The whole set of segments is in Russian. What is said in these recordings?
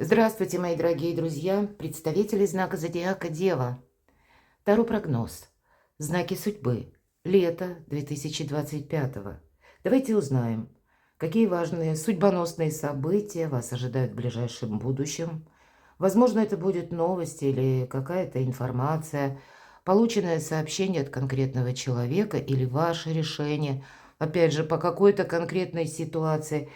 Здравствуйте, мои дорогие друзья, представители знака зодиака Дева. Таро прогноз. Знаки судьбы. Лето 2025. Давайте узнаем, какие важные судьбоносные события вас ожидают в ближайшем будущем. Возможно, это будет новость или какая-то информация, полученное сообщение от конкретного человека или ваше решение, опять же, по какой-то конкретной ситуации,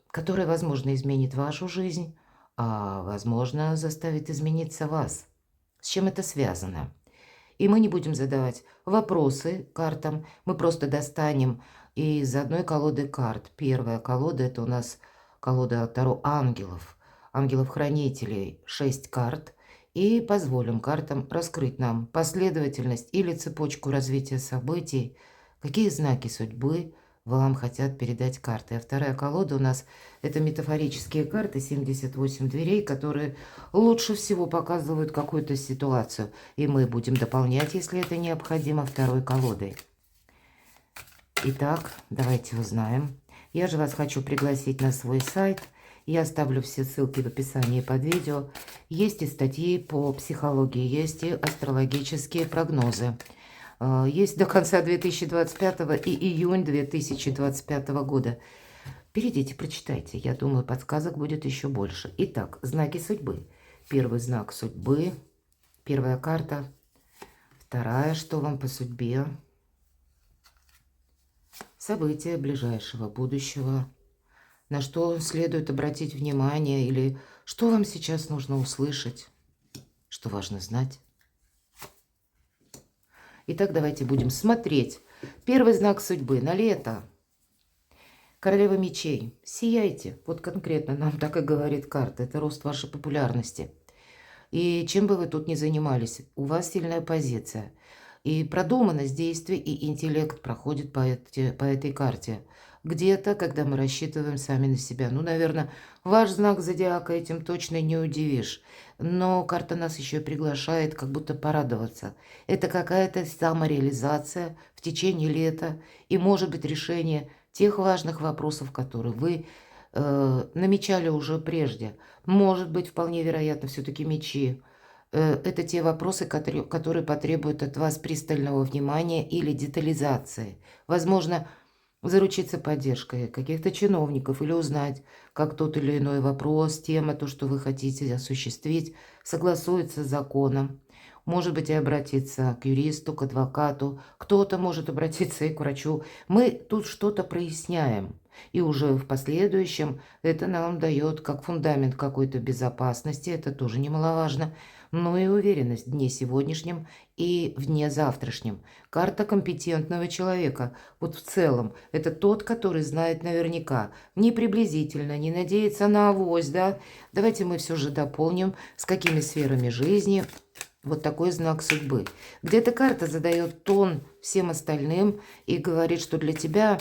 которая, возможно, изменит вашу жизнь, а, возможно, заставит измениться вас. С чем это связано? И мы не будем задавать вопросы картам, мы просто достанем из одной колоды карт. Первая колода – это у нас колода Таро ангелов, ангелов-хранителей, 6 карт. И позволим картам раскрыть нам последовательность или цепочку развития событий, какие знаки судьбы вам хотят передать карты. А вторая колода у нас – это метафорические карты, 78 дверей, которые лучше всего показывают какую-то ситуацию. И мы будем дополнять, если это необходимо, второй колодой. Итак, давайте узнаем. Я же вас хочу пригласить на свой сайт. Я оставлю все ссылки в описании под видео. Есть и статьи по психологии, есть и астрологические прогнозы. Есть до конца 2025 и июнь 2025 года. Перейдите, прочитайте. Я думаю, подсказок будет еще больше. Итак, знаки судьбы. Первый знак судьбы. Первая карта. Вторая, что вам по судьбе. События ближайшего будущего. На что следует обратить внимание или что вам сейчас нужно услышать, что важно знать. Итак, давайте будем смотреть. Первый знак судьбы на лето. Королева мечей. Сияйте. Вот конкретно нам так и говорит карта. Это рост вашей популярности. И чем бы вы тут ни занимались, у вас сильная позиция. И продуманность действий и интеллект проходит по этой карте. Где-то, когда мы рассчитываем сами на себя. Ну, наверное, ваш знак зодиака этим точно не удивишь. Но карта нас еще приглашает как будто порадоваться. Это какая-то самореализация в течение лета. И может быть решение тех важных вопросов, которые вы намечали уже прежде. Может быть, вполне вероятно, все-таки мечи. Это те вопросы, которые потребуют от вас пристального внимания или детализации. Возможно, заручиться поддержкой каких-то чиновников или узнать, как тот или иной вопрос, тема, то, что вы хотите осуществить, согласуется с законом. Может быть, и обратиться к юристу, к адвокату. Кто-то может обратиться и к врачу. Мы тут что-то проясняем. И уже в последующем это нам дает как фундамент какой-то безопасности. Это тоже немаловажно. Но и уверенность в дне сегодняшнем и в дне завтрашнем. Карта компетентного человека. Вот в целом, это тот, который знает наверняка. Не приблизительно, не надеется на авось, да? Давайте мы все же дополним, с какими сферами жизни. Вот такой знак судьбы. Где-то карта задает тон всем остальным и говорит, что для тебя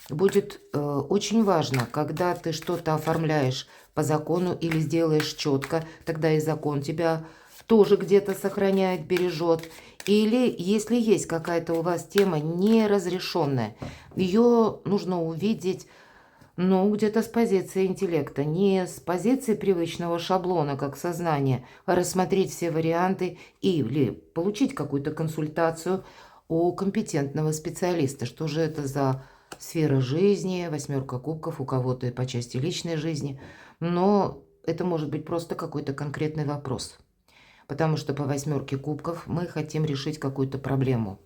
будет очень важно, когда ты что-то оформляешь по закону или сделаешь четко, тогда и закон тебя тоже где-то сохраняет, бережет. Или если есть какая-то у вас тема неразрешенная, ее нужно увидеть, ну, где-то с позиции интеллекта, не с позиции привычного шаблона, как сознание, а рассмотреть все варианты или получить какую-то консультацию у компетентного специалиста. Что же это за сфера жизни, 8 кубков, у кого-то и по части личной жизни, но это может быть просто какой-то конкретный вопрос. Потому что по 8 кубков мы хотим решить какую-то проблему.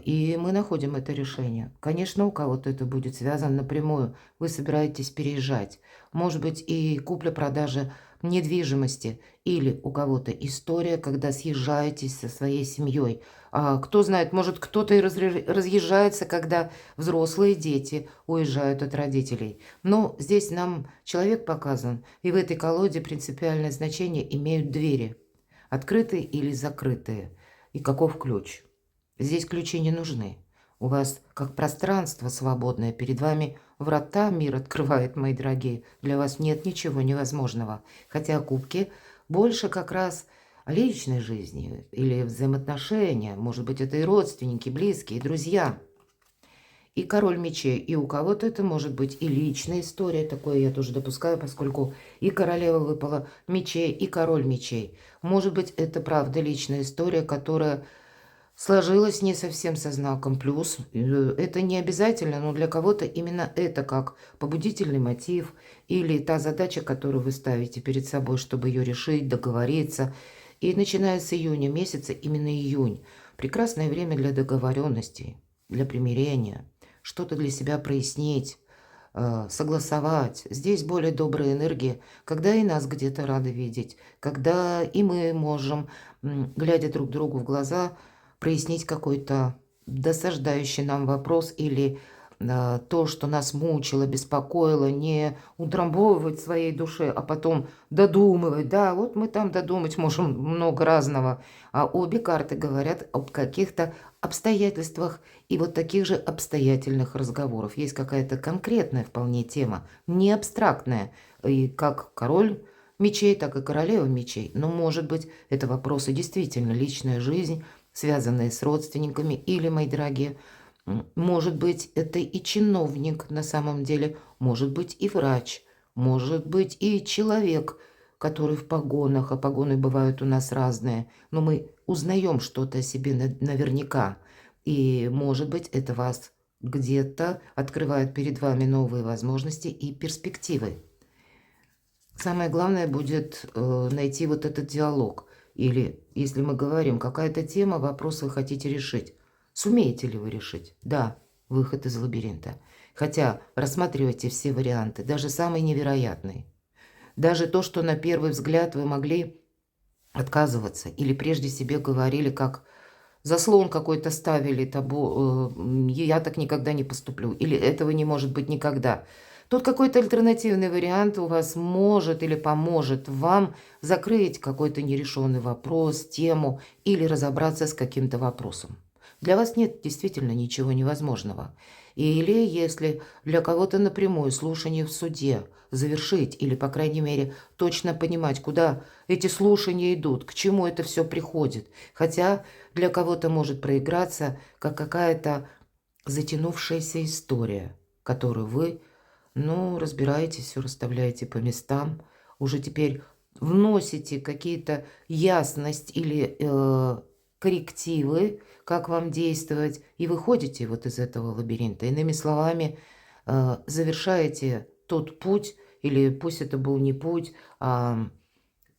И мы находим это решение. Конечно, у кого-то это будет связано напрямую. Вы собираетесь переезжать. Может быть, и купля-продажа недвижимости. Или у кого-то история, когда съезжаетесь со своей семьей. А кто знает, может, кто-то и разъезжается, когда взрослые дети уезжают от родителей. Но здесь нам человек показан. И в этой колоде принципиальное значение имеют двери. Открытые или закрытые. И каков ключ. Здесь ключи не нужны. У вас как пространство свободное, перед вами врата мир открывает, мои дорогие. Для вас нет ничего невозможного. Хотя кубки больше как раз о личной жизни или взаимоотношения. Может быть, это и родственники, близкие, друзья. и король мечей. И у кого-то это может быть и личная история, такое я тоже допускаю, поскольку и королева выпала мечей, и король мечей. Может быть, это правда личная история, которая сложилась не совсем со знаком плюс. Это не обязательно, но для кого-то именно это как побудительный мотив или та задача, которую вы ставите перед собой, чтобы ее решить, договориться. И начиная с июня месяца, именно июнь, прекрасное время для договоренностей, для примирения, что-то для себя прояснить, согласовать. Здесь более добрая энергия, когда и нас где-то рады видеть, когда и мы можем, глядя друг другу в глаза, прояснить какой-то досаждающий нам вопрос или то, что нас мучило, беспокоило, не утрамбовывать в своей душе, а потом додумывать. Да, вот мы там додумать можем много разного. А обе карты говорят об каких-то обстоятельствах и вот таких же обстоятельных разговоров. Есть какая-то конкретная вполне тема, не абстрактная. И как король мечей, так и королева мечей. Но, может быть, это вопросы действительно личная жизнь, связанные с родственниками, или, мои дорогие, может быть, это и чиновник на самом деле, может быть, и врач, может быть, и человек, который в погонах, а погоны бывают у нас разные, но мы узнаем что-то о себе наверняка, и, может быть, это вас где-то открывает перед вами новые возможности и перспективы. Самое главное будет найти вот этот диалог. Или, если мы говорим, какая-то тема, вопрос вы хотите решить. Сумеете ли вы решить? Да, выход из лабиринта. Хотя рассматривайте все варианты, даже самые невероятные. Даже то, что на первый взгляд вы могли отказываться. Или прежде себе говорили, как заслон какой-то ставили, я так никогда не поступлю. Или этого не может быть никогда. Тут какой-то альтернативный вариант у вас может или поможет вам закрыть какой-то нерешенный вопрос, тему или разобраться с каким-то вопросом. Для вас нет действительно ничего невозможного. Или если для кого-то напрямую слушание в суде завершить или, по крайней мере, точно понимать, куда эти слушания идут, к чему это все приходит. Хотя для кого-то может проиграться как какая-то затянувшаяся история, которую вы разбираетесь, все расставляете по местам, уже теперь вносите какие-то ясность или коррективы, как вам действовать, и выходите вот из этого лабиринта. Иными словами, завершаете тот путь, или пусть это был не путь, а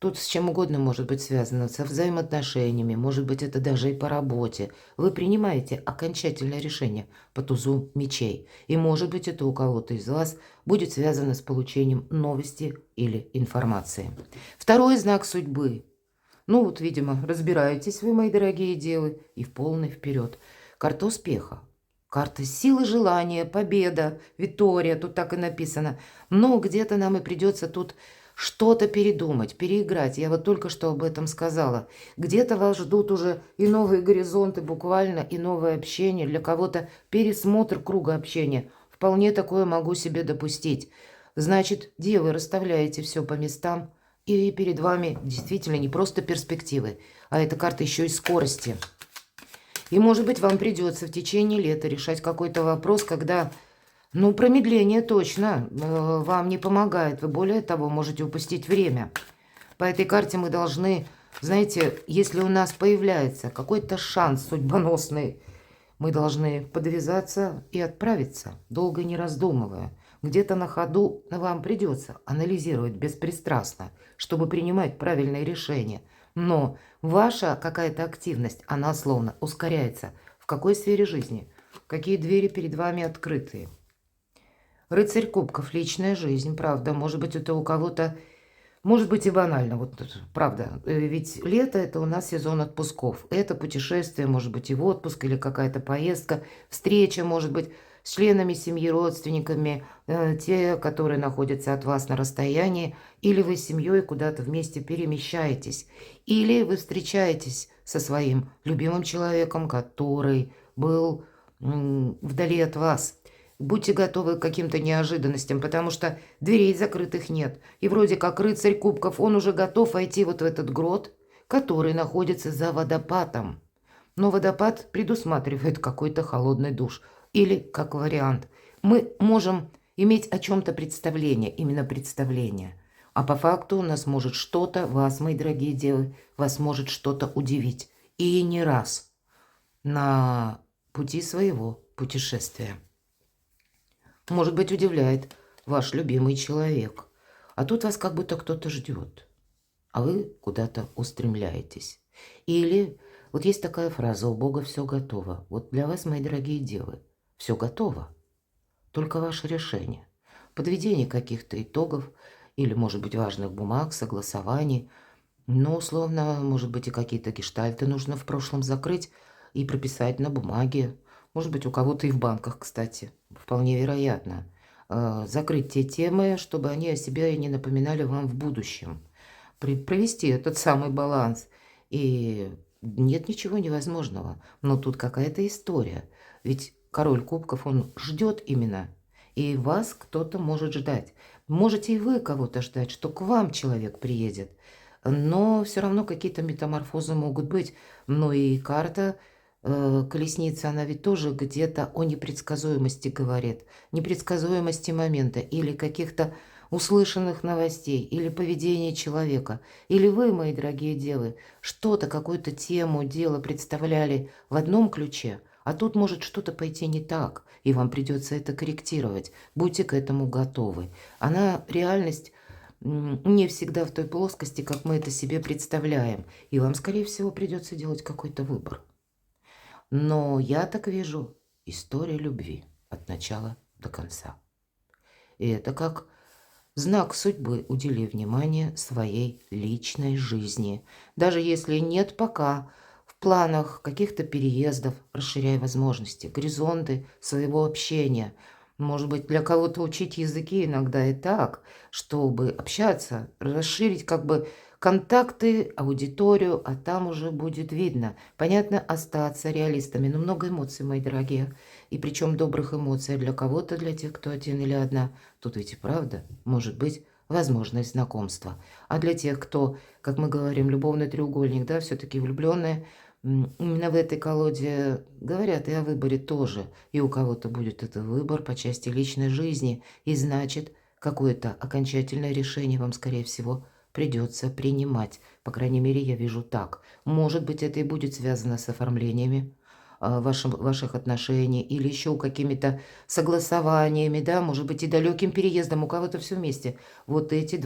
тут с чем угодно может быть связано, со взаимоотношениями, может быть, это даже и по работе. Вы принимаете окончательное решение по тузу мечей. И, может быть, это у кого-то из вас будет связано с получением новости или информации. Второй знак судьбы. Видимо, разбираетесь вы, мои дорогие девы, и в полный вперед. Карта успеха. Карта силы желания, победа, Виктория, тут так и написано. Но где-то нам и придется тут что-то передумать, переиграть. Я вот только что об этом сказала. Где-то вас ждут уже и новые горизонты, буквально, и новое общение. Для кого-то пересмотр круга общения. Вполне такое могу себе допустить. Значит, девы, расставляете все по местам. И перед вами действительно не просто перспективы, а эта карта еще и скорости. И, может быть, вам придется в течение лета решать какой-то вопрос, когда, промедление точно вам не помогает. Вы, более того, можете упустить время. По этой карте мы должны, знаете, если у нас появляется какой-то шанс судьбоносный, мы должны подвязаться и отправиться, долго не раздумывая. Где-то на ходу вам придется анализировать беспристрастно, чтобы принимать правильные решения. Но ваша какая-то активность, она словно ускоряется. В какой сфере жизни? Какие двери перед вами открытые? Рыцарь кубков, личная жизнь, правда. Может быть, это у кого-то, может быть и банально, вот правда. Ведь лето – это у нас сезон отпусков. Это путешествие, может быть и в отпуск, или какая-то поездка, встреча, может быть, с членами семьи, родственниками, те, которые находятся от вас на расстоянии, или вы с семьей куда-то вместе перемещаетесь, или вы встречаетесь со своим любимым человеком, который был вдали от вас. Будьте готовы к каким-то неожиданностям, потому что дверей закрытых нет. И вроде как рыцарь кубков, он уже готов войти вот в этот грот, который находится за водопадом. Но водопад предусматривает какой-то холодный душ. Или, как вариант, мы можем иметь о чем-то представление, именно представление. А по факту у нас может что-то, вас, мои дорогие девы, вас может что-то удивить. И не раз на пути своего путешествия. Может быть, удивляет ваш любимый человек. А тут вас как будто кто-то ждет, а вы куда-то устремляетесь. Или вот есть такая фраза: у Бога все готово. Вот для вас, мои дорогие девы, все готово. Только ваше решение. Подведение каких-то итогов или, может быть, важных бумаг, согласований. Но, условно, может быть, и какие-то гештальты нужно в прошлом закрыть и прописать на бумаге. Может быть, у кого-то и в банках, кстати. Вполне вероятно. Закрыть те темы, чтобы они о себе не напоминали вам в будущем. Провести этот самый баланс. И нет ничего невозможного. Но тут какая-то история. Ведь король кубков, он ждет именно. И вас кто-то может ждать. Можете и вы кого-то ждать, что к вам человек приедет. Но все равно какие-то метаморфозы могут быть. Ну и карта колесница, она ведь тоже где-то о непредсказуемости говорит. Непредсказуемости момента или каких-то услышанных новостей, или поведения человека. Или вы, мои дорогие девы, что-то, какую-то тему, дело представляли в одном ключе, а тут может что-то пойти не так, и вам придется это корректировать. Будьте к этому готовы. Реальность не всегда в той плоскости, как мы это себе представляем. И вам, скорее всего, придется делать какой-то выбор. Но я так вижу история любви от начала до конца. И это как знак судьбы: удели внимание своей личной жизни. Даже если нет пока в планах каких-то переездов, расширяй возможности, горизонты своего общения. Может быть, для кого-то учить языки иногда и так, чтобы общаться, расширить как бы контакты, аудиторию, а там уже будет видно. Понятно, остаться реалистами, но много эмоций, мои дорогие. И причем добрых эмоций для кого-то, для тех, кто один или одна. Тут ведь и правда может быть возможность знакомства. А для тех, кто, как мы говорим, любовный треугольник, да, все-таки влюбленные, именно в этой колоде говорят и о выборе тоже. И у кого-то будет это выбор по части личной жизни. И значит, какое-то окончательное решение вам, скорее всего, придется принимать. По крайней мере, я вижу так. Может быть, это и будет связано с оформлениями ваших отношений или еще какими-то согласованиями, да, может быть, и далеким переездом, у кого-то все вместе. Вот эти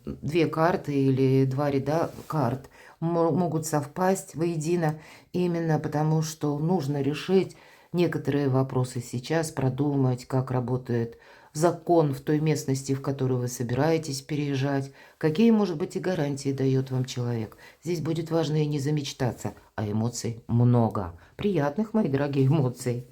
две карты или два ряда карт могут совпасть воедино именно потому, что нужно решить некоторые вопросы сейчас, продумать, как работает закон в той местности, в которую вы собираетесь переезжать, какие, может быть, и гарантии дает вам человек. Здесь будет важно и не замечтаться, а эмоций много. Приятных, мои дорогие, эмоций.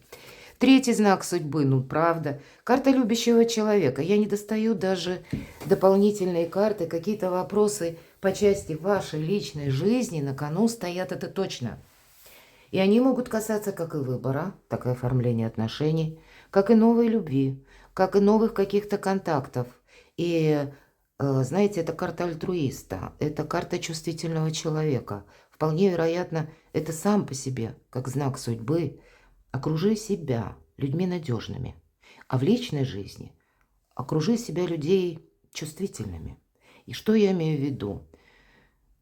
Третий знак судьбы, ну правда, карта любящего человека. Я не достаю даже дополнительные карты, какие-то вопросы по части вашей личной жизни на кону стоят, это точно. И они могут касаться как и выбора, так и оформления отношений, как и новой любви, как и новых каких-то контактов. И, знаете, это карта альтруиста, это карта чувствительного человека. Вполне вероятно, это сам по себе, как знак судьбы. Окружи себя людьми надежными, а в личной жизни окружи себя людей чувствительными. И что я имею в виду?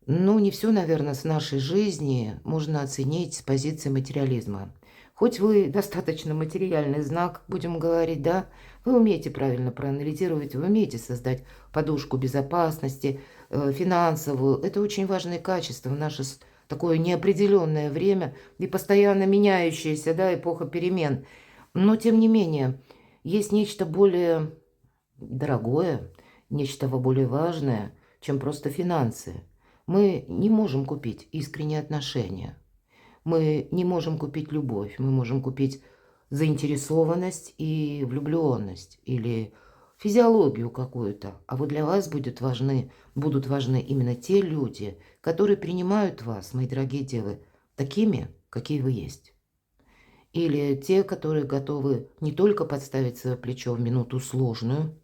Ну, не все, наверное, с нашей жизни можно оценить с позиции материализма. Хоть вы достаточно материальный знак, будем говорить, да, вы умеете правильно проанализировать, вы умеете создать подушку безопасности, финансовую. Это очень важные качества в наше такое неопределенное время и постоянно меняющаяся, да, эпоха перемен. Но, тем не менее, есть нечто более дорогое, нечто более важное, чем просто финансы. Мы не можем купить искренние отношения. Мы не можем купить любовь. Мы можем купить заинтересованность и влюбленность или физиологию какую-то. А вот для вас будут важны именно те люди, которые принимают вас, мои дорогие девы, такими, какие вы есть. Или те, которые готовы не только подставить свое плечо в минуту сложную,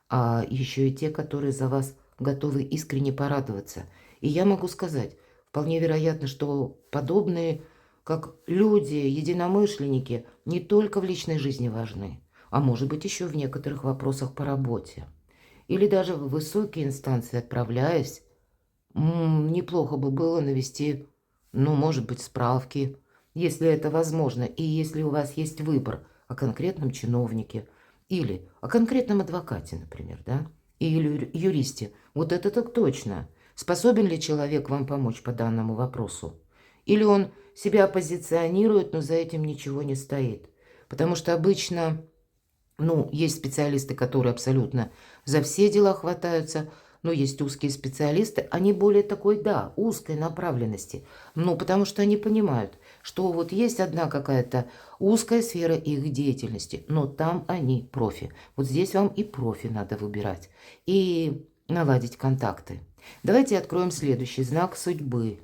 а еще и те, которые за вас готовы искренне порадоваться. И я могу сказать, вполне вероятно, что подобные как люди, единомышленники не только в личной жизни важны, а может быть еще в некоторых вопросах по работе. Или даже в высокие инстанции отправляясь, неплохо бы было навести, ну, может быть, справки, если это возможно, и если у вас есть выбор о конкретном чиновнике или о конкретном адвокате, например, да, или юристе. Вот это так точно. Способен ли человек вам помочь по данному вопросу? Или он себя позиционирует, но за этим ничего не стоит? Потому что обычно, ну, есть специалисты, которые абсолютно за все дела хватаются, но есть узкие специалисты, они более такой, да, узкой направленности. Ну, потому что они понимают, что вот есть одна какая-то узкая сфера их деятельности, но там они профи. Вот здесь вам и профи надо выбирать и наладить контакты. Давайте откроем следующий знак судьбы.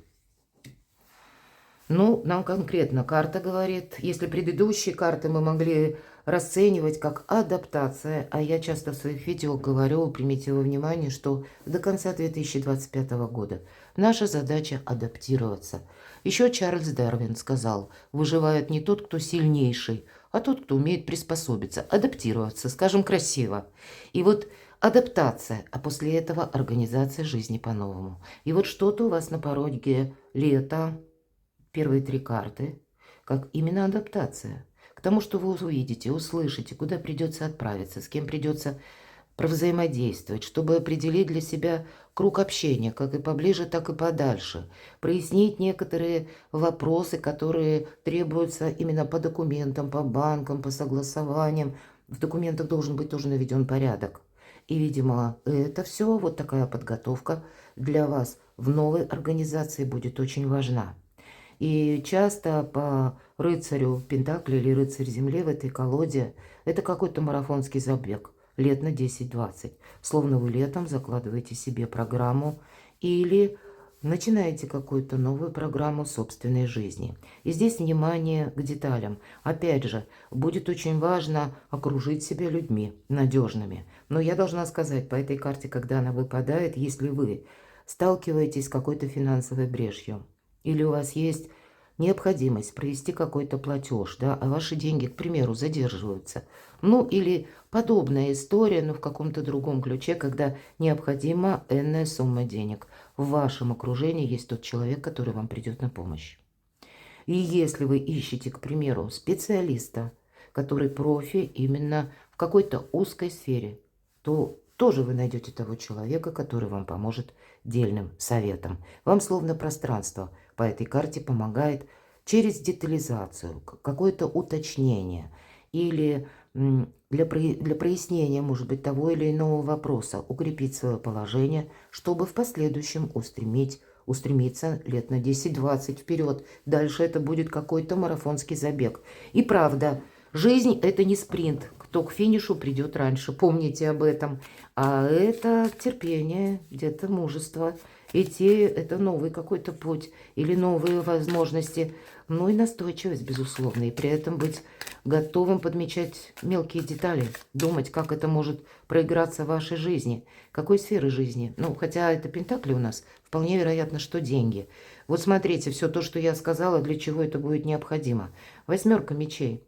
Ну, нам конкретно карта говорит, если предыдущие карты мы могли расценивать как адаптация, а я часто в своих видео говорю, примите во внимание, что до конца 2025 года наша задача адаптироваться. Еще Чарльз Дарвин сказал, выживает не тот, кто сильнейший, а тот, кто умеет приспособиться, адаптироваться, скажем красиво. И вот адаптация, а после этого организация жизни по-новому. И вот что-то у вас на пороге лета, первые 3 карты, как именно адаптация к тому, что вы увидите, услышите, куда придется отправиться, с кем придется провзаимодействовать, чтобы определить для себя круг общения, как и поближе, так и подальше, прояснить некоторые вопросы, которые требуются именно по документам, по банкам, по согласованиям. В документах должен быть тоже наведен порядок. И, видимо, это все, вот такая подготовка для вас в новой организации будет очень важна. И часто по рыцарю Пентакли или рыцарь Земли в этой колоде это какой-то марафонский забег лет на 10-20. Словно вы летом закладываете себе программу или начинаете какую-то новую программу собственной жизни. И здесь внимание к деталям. Опять же, будет очень важно окружить себя людьми надежными. Но я должна сказать, по этой карте, когда она выпадает, если вы сталкиваетесь с какой-то финансовой брешью, или у вас есть необходимость провести какой-то платеж, да, а ваши деньги, к примеру, задерживаются. Ну, или подобная история, но в каком-то другом ключе, когда необходима энная сумма денег. В вашем окружении есть тот человек, который вам придет на помощь. И если вы ищете, к примеру, специалиста, который профи именно в какой-то узкой сфере, то тоже вы найдете того человека, который вам поможет дельным советом. Вам словно пространство по этой карте помогает через детализацию, какое-то уточнение или для прояснения, может быть, того или иного вопроса, укрепить свое положение, чтобы в последующем устремиться лет на 10-20 вперед. Дальше это будет какой-то марафонский забег. И правда, жизнь – это не спринт. Кто к финишу придет раньше. Помните об этом. А это терпение, где-то мужество. Идти – это новый какой-то путь или новые возможности. Ну и настойчивость, безусловно. И при этом быть готовым подмечать мелкие детали. Думать, как это может проиграться в вашей жизни. Какой сферы жизни? Ну, хотя это пентакли у нас, вполне вероятно, что деньги. Вот смотрите, все то, что я сказала, для чего это будет необходимо. 8 мечей.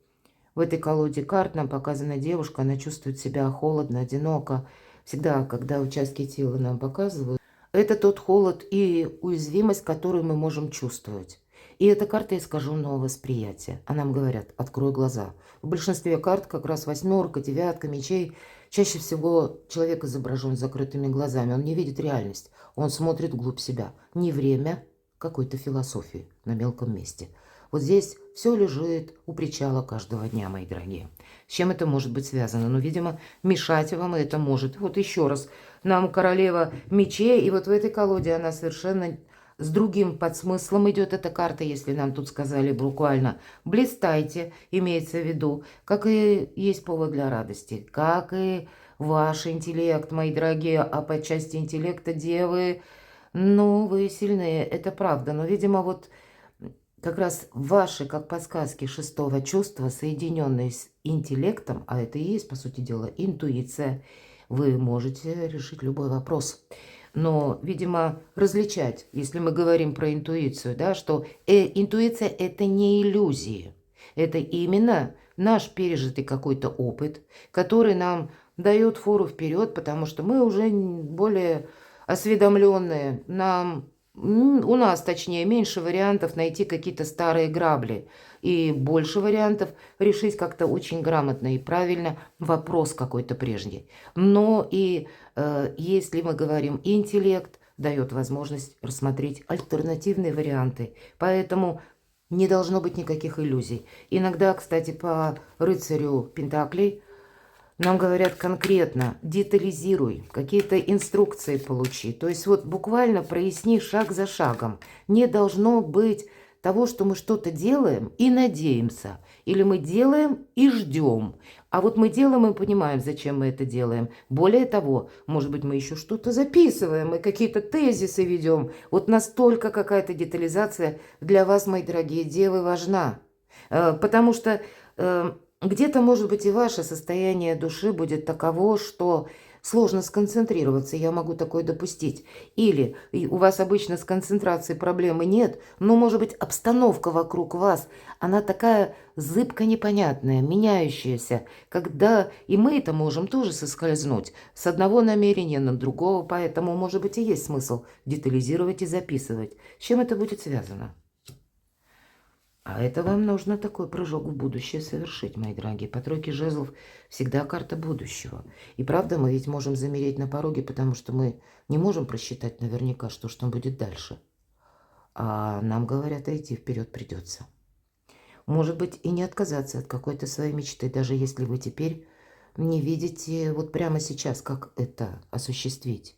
В этой колоде карт нам показана девушка, она чувствует себя холодно, одиноко. Всегда, когда участки тела нам показывают, это тот холод и уязвимость, которую мы можем чувствовать. И эта карта искаженного восприятия. А нам говорят, открой глаза. В большинстве карт как раз 8, 9 мечей. Чаще всего человек изображен с закрытыми глазами. Он не видит реальность. Он смотрит вглубь себя. Не время какой-то философии на мелком месте. Вот здесь все лежит у причала каждого дня, мои дорогие. С чем это может быть связано? Ну, видимо, мешать вам это может. Вот еще раз. Нам королева мечей, и вот в этой колоде она совершенно с другим подсмыслом идет эта карта, если нам тут сказали буквально «блистайте», имеется в виду, как и есть повод для радости, как и ваш интеллект, мои дорогие, а по части интеллекта, девы, ну, вы сильные, это правда, но, видимо, вот как раз ваши, как подсказки шестого чувства, соединенные с интеллектом, а это и есть, по сути дела, интуиция, вы можете решить любой вопрос. Но, видимо, различать, если мы говорим про интуицию, да, что интуиция – это не иллюзии. Это именно наш пережитый какой-то опыт, который нам дает фору вперед, потому что мы уже более осведомленные. У нас, точнее, меньше вариантов найти какие-то старые грабли. И больше вариантов решить как-то очень грамотно и правильно вопрос какой-то прежний. Но и если мы говорим интеллект, дает возможность рассмотреть альтернативные варианты. Поэтому не должно быть никаких иллюзий. Иногда, кстати, по рыцарю Пентаклей нам говорят конкретно: детализируй, какие-то инструкции получи. То есть вот буквально проясни шаг за шагом. Не должно быть того, что мы что-то делаем и надеемся. Или мы делаем и ждем. А вот мы делаем и понимаем, зачем мы это делаем. Более того, может быть, мы еще что-то записываем и какие-то тезисы ведем. Вот настолько какая-то детализация для вас, мои дорогие девы, важна. Потому что где-то, может быть, и ваше состояние души будет таково, что сложно сконцентрироваться, я могу такое допустить. Или у вас обычно с концентрацией проблемы нет, но, может быть, обстановка вокруг вас, она такая зыбко непонятная, меняющаяся, когда и мы это можем тоже соскользнуть с одного намерения на другого, поэтому, может быть, и есть смысл детализировать и записывать. С чем это будет связано? А это вам нужно такой прыжок в будущее совершить, мои дорогие. По тройке жезлов всегда карта будущего. И правда, мы ведь можем замереть на пороге, потому что мы не можем просчитать наверняка, что там будет дальше. А нам говорят, идти вперед придется. Может быть, и не отказаться от какой-то своей мечты, даже если вы теперь не видите вот прямо сейчас, как это осуществить.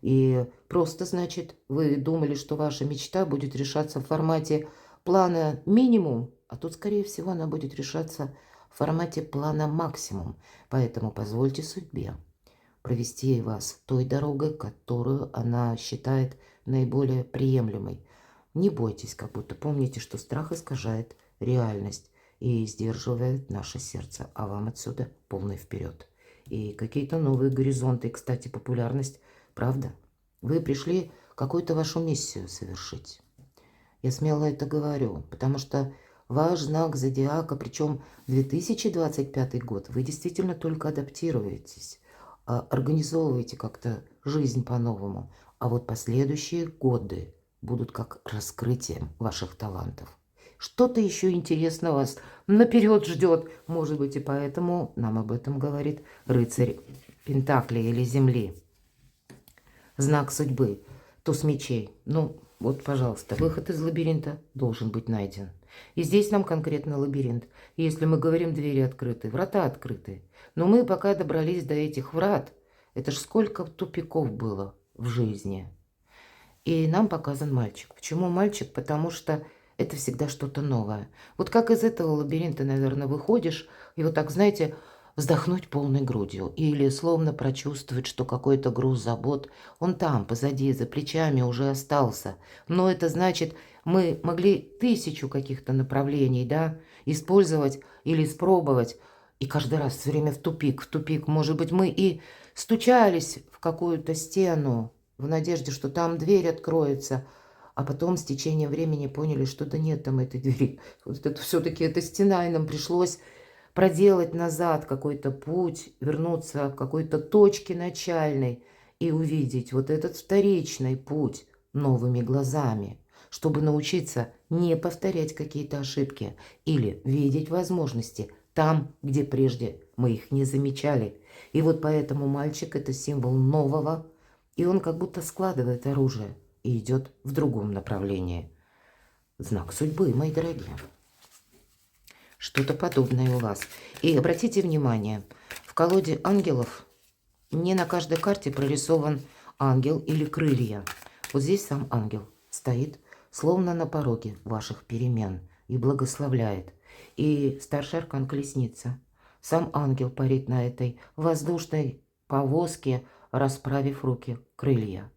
И просто, значит, вы думали, что ваша мечта будет решаться в формате плана минимум, а тут, скорее всего, она будет решаться в формате плана максимум. Поэтому позвольте судьбе провести вас той дорогой, которую она считает наиболее приемлемой. Не бойтесь, как будто помните, что страх искажает реальность и сдерживает наше сердце, а вам отсюда полный вперед. И какие-то новые горизонты, и, кстати, популярность, правда? Вы пришли какую-то вашу миссию совершить. Я смело это говорю, потому что ваш знак зодиака, причем 2025 год, вы действительно только адаптируетесь, организовываете как-то жизнь по-новому. А вот последующие годы будут как раскрытием ваших талантов. Что-то еще интересно вас наперед ждет, может быть, и поэтому нам об этом говорит рыцарь Пентаклей или Земли. Знак судьбы, туз мечей. Ну, вот, пожалуйста, выход из лабиринта должен быть найден. И здесь нам конкретно лабиринт. Если мы говорим, двери открыты, врата открыты. Но мы пока добрались до этих врат, это ж сколько тупиков было в жизни. И нам показан мальчик. Почему мальчик? Потому что это всегда что-то новое. Вот как из этого лабиринта, наверное, выходишь, и вот так, знаете, вздохнуть полной грудью. Или словно прочувствовать, что какой-то груз забот, он там, позади, за плечами уже остался. Но это значит, мы могли 1000 каких-то направлений, да, использовать или испробовать. И каждый раз все время в тупик, в тупик. Может быть, мы и стучались в какую-то стену, в надежде, что там дверь откроется, а потом с течением времени поняли, что да нет там этой двери. Вот это все-таки эта стена, и нам пришлось проделать назад какой-то путь, вернуться к какой-то точке начальной и увидеть вот этот вторичный путь новыми глазами, чтобы научиться не повторять какие-то ошибки или видеть возможности там, где прежде мы их не замечали. И вот поэтому мальчик – это символ нового, и он как будто складывает оружие и идет в другом направлении. Знак судьбы, мои дорогие. Что-то подобное у вас. И обратите внимание, в колоде ангелов не на каждой карте прорисован ангел или крылья. Вот здесь сам ангел стоит, словно на пороге ваших перемен, и благословляет. И старший аркан колесница. Сам ангел парит на этой воздушной повозке, расправив руки, крылья.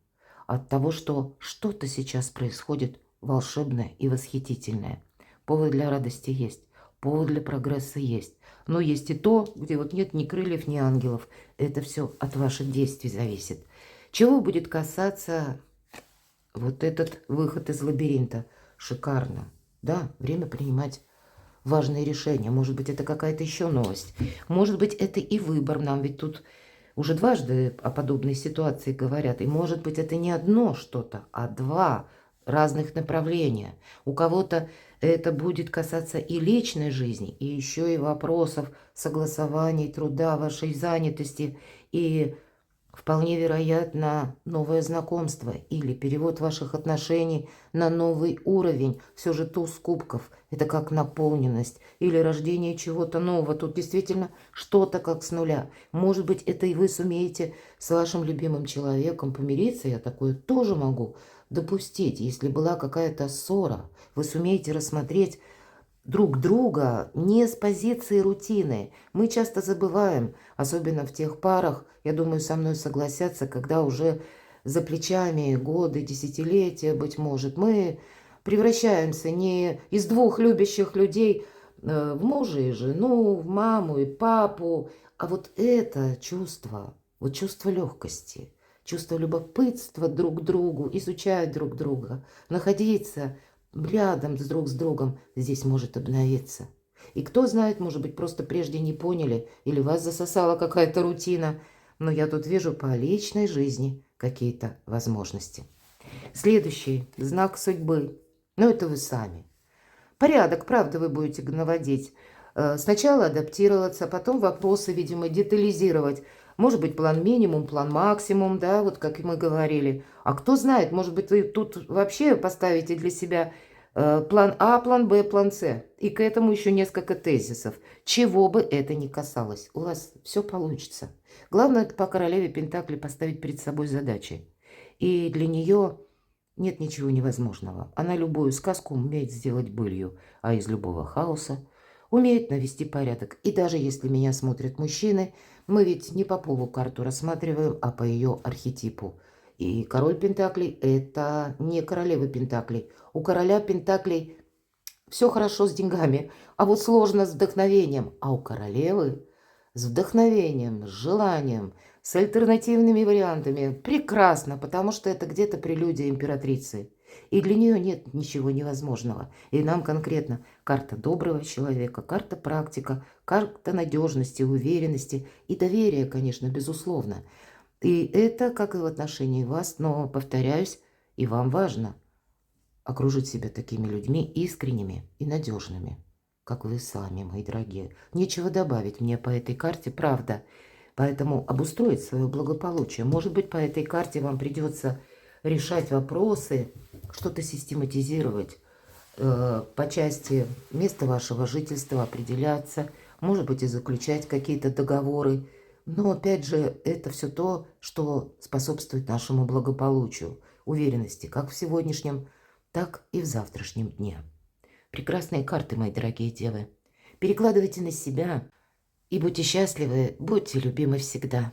От того, что что-то сейчас происходит волшебное и восхитительное. Повод для радости есть. Повод для прогресса есть. Но есть и то, где вот нет ни крыльев, ни ангелов. Это все от ваших действий зависит. Чего будет касаться вот этот выход из лабиринта? Шикарно. Да, время принимать важные решения. Может быть, это какая-то еще новость. Может быть, это и выбор нам. Ведь тут уже дважды о подобной ситуации говорят. И может быть, это не одно что-то, а два разных направления. У кого-то это будет касаться и личной жизни, и еще и вопросов согласования труда, вашей занятости, и вполне вероятно новое знакомство или перевод ваших отношений на новый уровень. Все же туз кубков – это как наполненность или рождение чего-то нового. Тут действительно что-то как с нуля. Может быть, это и вы сумеете с вашим любимым человеком помириться. Я такое тоже могу допустить. Если была какая-то ссора, вы сумеете рассмотреть друг друга не с позиции рутины. Мы часто забываем, особенно в тех парах, я думаю, со мной согласятся, когда уже за плечами годы, десятилетия, быть может, мы превращаемся не из двух любящих людей в мужа и жену, в маму и папу, а вот это чувство, вот чувство легкости, чувство любопытства друг к другу, изучать друг друга, находиться рядом друг с другом здесь может обновиться. И кто знает, может быть, просто прежде не поняли, или вас засосала какая-то рутина, но я тут вижу по личной жизни какие-то возможности. Следующий знак судьбы. Ну, это вы сами. Порядок, правда, вы будете наводить. Сначала адаптироваться, потом вопросы, видимо, детализировать. Может быть, план минимум, план максимум, да, вот как и мы говорили. А кто знает, может быть, вы тут вообще поставите для себя план А, план Б, план С. И к этому еще несколько тезисов. Чего бы это ни касалось, у вас все получится. Главное, это по королеве Пентакли поставить перед собой задачи. И для нее нет ничего невозможного. Она любую сказку умеет сделать былью, а из любого хаоса умеет навести порядок. И даже если меня смотрят мужчины, мы ведь не по полу карту рассматриваем, а по ее архетипу. И король Пентаклей – это не королева Пентаклей. У короля Пентаклей все хорошо с деньгами, а вот сложно с вдохновением. А у королевы с вдохновением, с желанием, с альтернативными вариантами прекрасно, потому что это где-то прелюдия императрицы. И для нее нет ничего невозможного. И нам конкретно карта доброго человека, карта практика, карта надежности, уверенности и доверия, конечно, безусловно. И это, как и в отношении вас, но, повторяюсь, и вам важно окружить себя такими людьми искренними и надежными, как вы сами, мои дорогие. Нечего добавить мне по этой карте, правда. Поэтому обустроить свое благополучие. Может быть, по этой карте вам придется решать вопросы, что-то систематизировать, по части места вашего жительства определяться, может быть, и заключать какие-то договоры. Но, опять же, это все то, что способствует нашему благополучию, уверенности, как в сегодняшнем, так и в завтрашнем дне. Прекрасные карты, мои дорогие девы. Перекладывайте на себя и будьте счастливы, будьте любимы всегда.